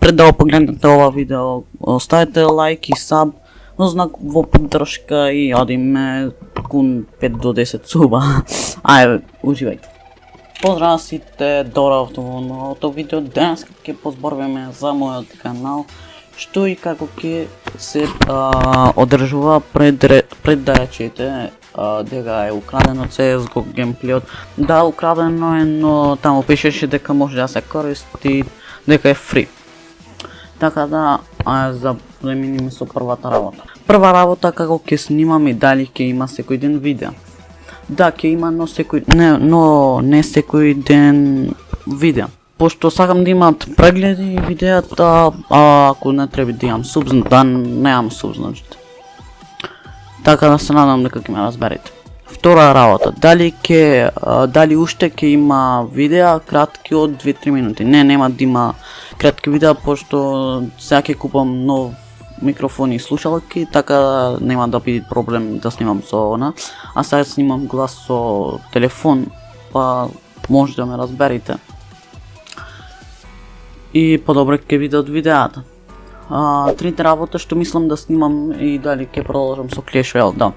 Пред да погледнете ова видео, оставете лайк и саб, но знак во поддршка и одиме кун 5 до 10 суба. Ајде, уживајте. Поздрав сите, доравте во новото видео. Денес ќе позборуваме за мојот канал, што и како ќе се одржува пред да речете дека е украдено CSGO геймплејот. Да, украдено е, но таму пишеше дека може да се користи, дека е фри. Така да, за преминиме со првата работа. Прва работа како ќе снимам и дали ќе има секој ден видео. Да, ќе има, но не секој ден видео. Пошто сакам да имат прегледи видеата, ако не треба да имам суб, да немам суб, значите. Така да се надам дека ќе ме разберете. Втора работа, дали уште ќе има видеа кратки од 2-3 минути. Нема да има кратки видеа, пошто сега ќе купам нов микрофон и слушалки, така нема да биде проблем да снимам со она. А сега снимам глас со телефон, па може да ме разберете. И подобре ќе видат видеата. Трите работа што мислам да снимам и дали ќе продолжам со Clash Royale, да.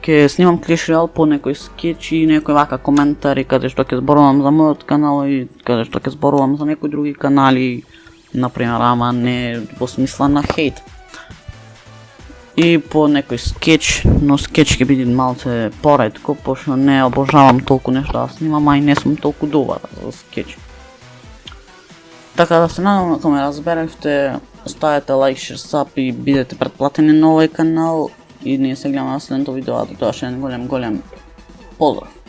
Ќе снимам Clash Royale по некој скетч и некој вака коментари каде што ќе зборувам за мојот канал и каде што ќе зборувам за некои други канали, например, ама не во смисла на хейт. И по некој скетч, но скетч ќе биде малце поретко, пошто не обожавам толку нешто да снимам, а и не сум толку добар за скетч. Така да се надам ако ме разберевте, оставете лайк, шер, саб и бидете претплатени на овој канал и ние се гледаме на следното видео, а до тоа ще е голем поздрав!